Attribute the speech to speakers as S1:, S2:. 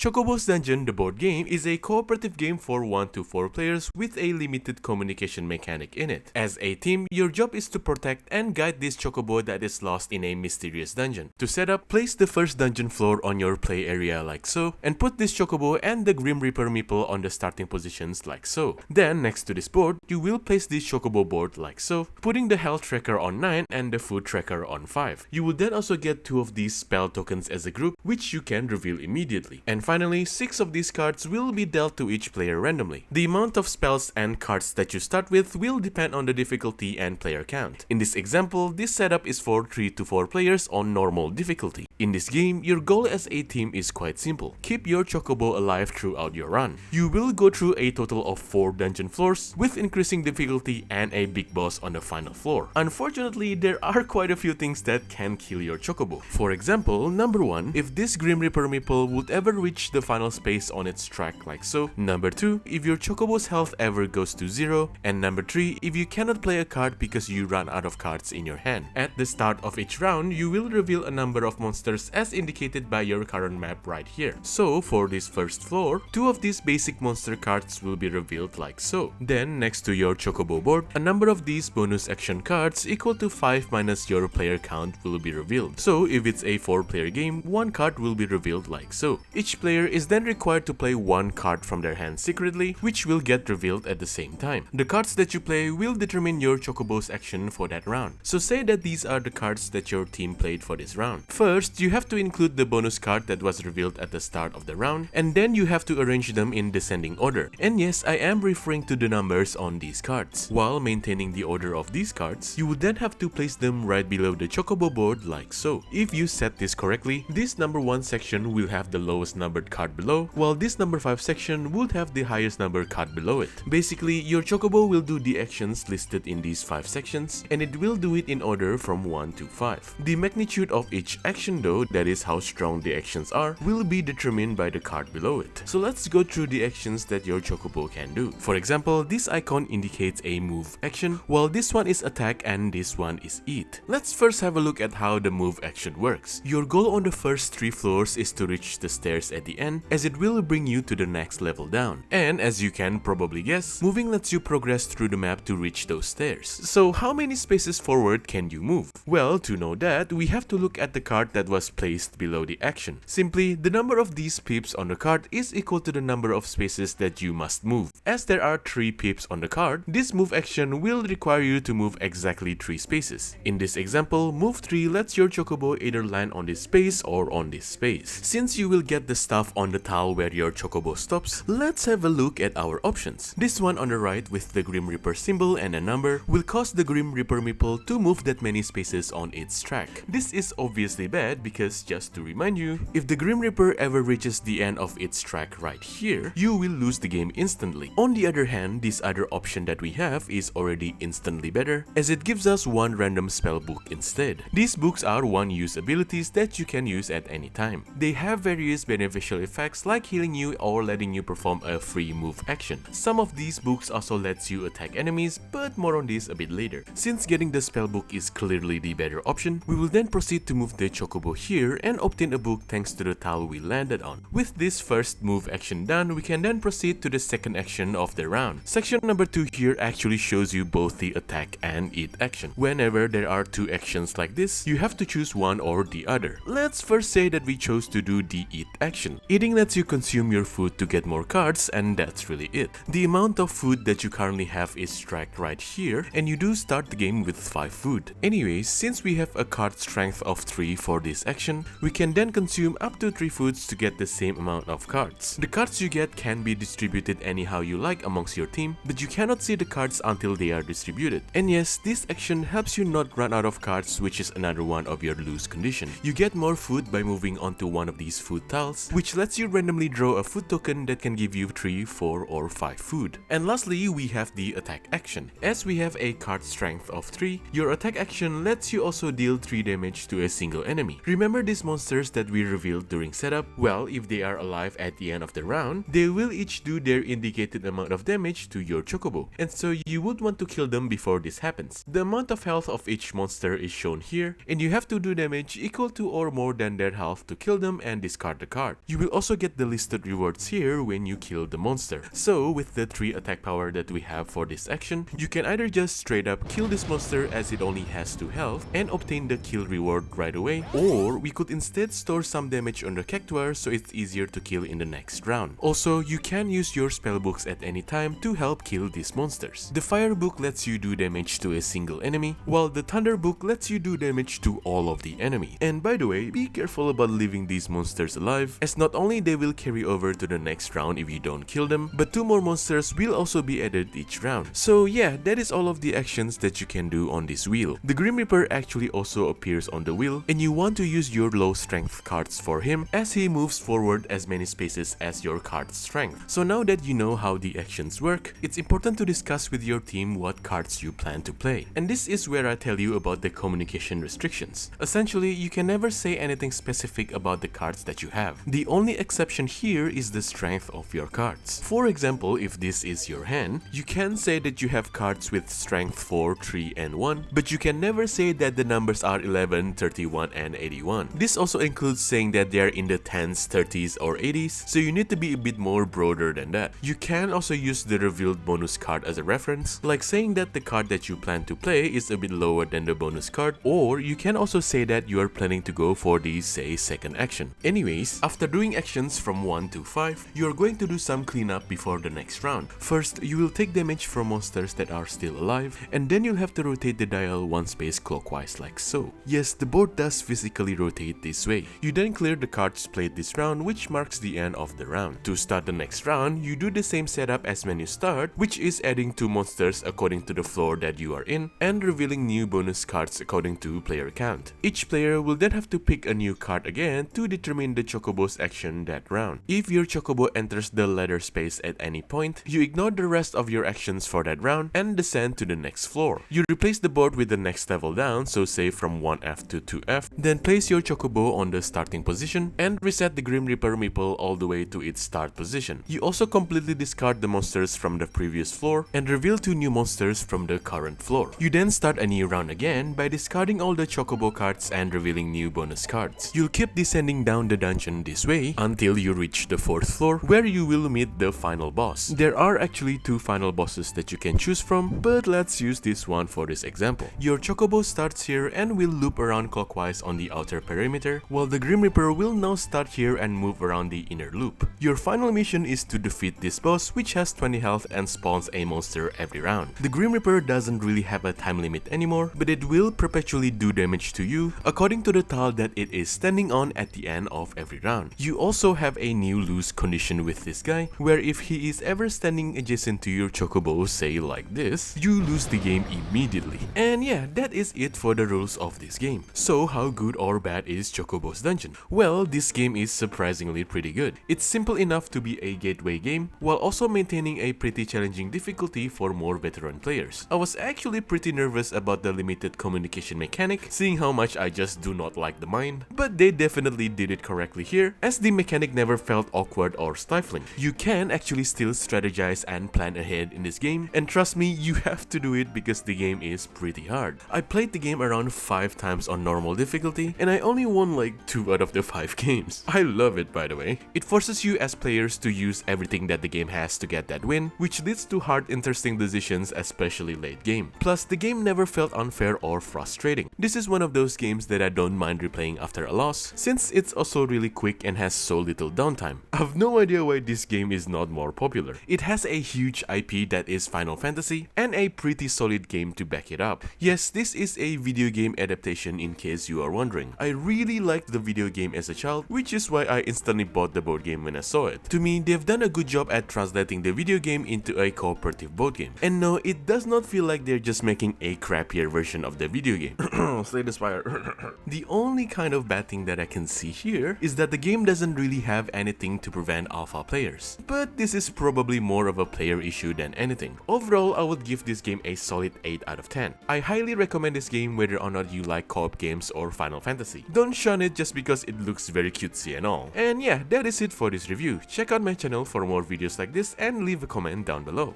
S1: Chocobo's Dungeon, the board game, is a cooperative game for 1 to 4 players with a limited communication mechanic in it. As a team, your job is to protect and guide this Chocobo that is lost in a mysterious dungeon. To set up, place the first dungeon floor on your play area like so, and put this Chocobo and the Grim Reaper meeple on the starting positions like so. Then, next to this board, you will place this Chocobo board like so, putting the health tracker on 9 and the food tracker on 5. You will then also get 2 of these spell tokens as a group, which you can reveal immediately. And finally, 6 of these cards will be dealt to each player randomly. The amount of spells and cards that you start with will depend on the difficulty and player count. In this example, this setup is for 3 to 4 players on normal difficulty. In this game, your goal as a team is quite simple. Keep your Chocobo alive throughout your run. You will go through a total of 4 dungeon floors with increasing difficulty and a big boss on the final floor. Unfortunately, there are quite a few things that can kill your Chocobo. For example, number 1, if this Grim Reaper meeple would ever reach the final space on its track like so. Number 2, if your Chocobo's health ever goes to 0. And number 3, if you cannot play a card because you run out of cards in your hand. At the start of each round, you will reveal a number of monsters as indicated by your current map right here. So for this first floor, 2 of these basic monster cards will be revealed like so. Then next to your Chocobo board, a number of these bonus action cards equal to 5 minus your player count will be revealed. So if it's a 4-player game, 1 card will be revealed like so. Each player is then required to play 1 card from their hand secretly, which will get revealed at the same time. The cards that you play will determine your Chocobo's action for that round. So say that these are the cards that your team played for this round. First, you have to include the bonus card that was revealed at the start of the round, and then you have to arrange them in descending order. And yes, I am referring to the numbers on these cards. While maintaining the order of these cards, you would then have to place them right below the Chocobo board like so. If you set this correctly, this number 1 section will have the lowest numbered card below, while this number 5 section would have the highest number card below it. Basically, your Chocobo will do the actions listed in these 5 sections, and it will do it in order from 1 to 5. The magnitude of each action though, that is how strong the actions are, will be determined by the card below it. So let's go through the actions that your Chocobo can do. For example, this icon indicates a move action, while this one is attack and this one is eat. Let's first have a look at how the move action works. Your goal on the first 3 floors is to reach the stairs at the end, as it will bring you to the next level down. And as you can probably guess, moving lets you progress through the map to reach those stairs. So how many spaces forward can you move? Well, to know that, we have to look at the card that was placed below the action. Simply, the number of these pips on the card is equal to the number of spaces that you must move. As there are 3 pips on the card, this move action will require you to move exactly 3 spaces. In this example, move 3 lets your Chocobo either land on this space or on this space. Since you will get the stuff on the tile where your Chocobo stops, let's have a look at our options. This one on the right with the Grim Reaper symbol and a number will cause the Grim Reaper meeple to move that many spaces on its track. This is obviously bad because, just to remind you, if the Grim Reaper ever reaches the end of its track right here, you will lose the game instantly. On the other hand, this other option that we have is already instantly better, as it gives us 1 random spell book instead. These books are 1-use abilities that you can use at any time. They have various beneficial effects like healing you or letting you perform a free move action. Some of these books also lets you attack enemies, but more on this a bit later. Since getting the spellbook is clearly the better option, we will then proceed to move the Chocobo here and obtain a book thanks to the tile we landed on. With this first move action done, we can then proceed to the second action of the round. Section number 2 here actually shows you both the attack and eat action. Whenever there are 2 actions like this, you have to choose one or the other. Let's first say that we chose to do the eat action. Eating lets you consume your food to get more cards, and that's really it. The amount of food that you currently have is tracked right here, and you do start the game with 5 food. Anyways, since we have a card strength of 3 for this action, we can then consume up to 3 foods to get the same amount of cards. The cards you get can be distributed anyhow you like amongst your team, but you cannot see the cards until they are distributed. And yes, this action helps you not run out of cards, which is another one of your lose condition. You get more food by moving onto one of these food tiles, which lets you randomly draw a food token that can give you 3, 4, or 5 food. And lastly, we have the attack action. As we have a card strength of 3, your attack action lets you also deal 3 damage to a single enemy. Remember these monsters that we revealed during setup? Well, if they are alive at the end of the round, they will each do their indicated amount of damage to your Chocobo, and so you would want to kill them before this happens. The amount of health of each monster is shown here, and you have to do damage equal to or more than their health to kill them and discard the card. You will also get the listed rewards here when you kill the monster. So with the 3 attack power that we have for this action, you can either just straight up kill this monster as it only has 2 health and obtain the kill reward right away, or we could instead store some damage on the cactuar so it's easier to kill in the next round. Also, you can use your spellbooks at any time to help kill these monsters. The fire book lets you do damage to a single enemy, while the thunder book lets you do damage to all of the enemies. And by the way, be careful about leaving these monsters alive, as not only they will carry over to the next round if you don't kill them, but 2 more monsters will also be added each round. So yeah, that is all of the actions that you can do on this wheel. The Grim Reaper actually also appears on the wheel, and you want to use your low strength cards for him as he moves forward as many spaces as your card's strength. So now that you know how the actions work, it's important to discuss with your team what cards you plan to play. And this is where I tell you about the communication restrictions. Essentially, you can never say anything specific about the cards that you have. The only exception here is the strength of your cards. For example, if this is your hand, you can say that you have cards with strength 4, 3, and 1, but you can never say that the numbers are 11, 31, and 81. This also includes saying that they are in the 10s, 30s, or 80s, so you need to be a bit more broader than that. You can also use the revealed bonus card as a reference, like saying that the card that you plan to play is a bit lower than the bonus card, or you can also say that you are planning to go for the, say, second action. Anyways, after doing actions from 1 to 5, you are going to do some cleanup before the next round. First, you will take damage from monsters that are still alive, and then you'll have to rotate the dial 1 space clockwise like so. Yes, the board does physically rotate this way. You then clear the cards played this round, which marks the end of the round. To start the next round, you do the same setup as when you start, which is adding 2 monsters according to the floor that you are in, and revealing new bonus cards according to player count. Each player will then have to pick a new card again to determine the Chocobo's action that round. If your Chocobo enters the ladder space at any point, you ignore the rest of your actions for that round and descend to the next floor. You replace the board with the next level down, so say from 1F to 2F, then place your Chocobo on the starting position and reset the Grim Reaper meeple all the way to its start position. You also completely discard the monsters from the previous floor and reveal 2 new monsters from the current floor. You then start a new round again by discarding all the Chocobo cards and revealing new bonus cards. You'll keep descending down the dungeon this way until you reach the 4th floor, where you will meet the final boss. There are actually 2 final bosses that you can choose from, but let's use this one for this example. Your Chocobo starts here and will loop around clockwise on the outer perimeter, while the Grim Reaper will now start here and move around the inner loop. Your final mission is to defeat this boss, which has 20 health and spawns a monster every round. The Grim Reaper doesn't really have a time limit anymore, but it will perpetually do damage to you according to the tile that it is standing on at the end of every round. You also have a new lose condition with this guy, where if he is ever standing adjacent to your Chocobo, say like this, you lose the game immediately. And yeah, that is it for the rules of this game. So how good or bad is Chocobo's Dungeon? Well, this game is surprisingly pretty good. It's simple enough to be a gateway game, while also maintaining a pretty challenging difficulty for more veteran players. I was actually pretty nervous about the limited communication mechanic, seeing how much I just do not like the mind, but they definitely did it correctly here, as the mechanic never felt awkward or stifling. You can actually still strategize and plan ahead in this game, and trust me, you have to do it because the game is pretty hard. I played the game around 5 times on normal difficulty, and I only won like 2 out of the 5 games. I love it, by the way. It forces you as players to use everything that the game has to get that win, which leads to hard, interesting decisions, especially late game. Plus, the game never felt unfair or frustrating. This is one of those games that I don't mind replaying after a loss, since it's also really quick and has so little downtime. I have no idea why this game is not more popular. It has a huge IP that is Final Fantasy, and a pretty solid game to back it up. Yes, this is a video game adaptation in case you are wondering. I really liked the video game as a child, which is why I instantly bought the board game when I saw it. To me, they've done a good job at translating the video game into a cooperative board game. And no, it does not feel like they're just making a crappier version of the video game. Slay the Spire. The only kind of bad thing that I can see here is that the game doesn't really have anything to prevent alpha players. But this is probably more of a player issue than anything. Overall, I would give this game a solid 8 out of 10. I highly recommend this game whether or not you like co-op games or Final Fantasy. Don't shun it just because it looks very cutesy and all. And yeah, that is it for this review. Check out my channel for more videos like this and leave a comment down below.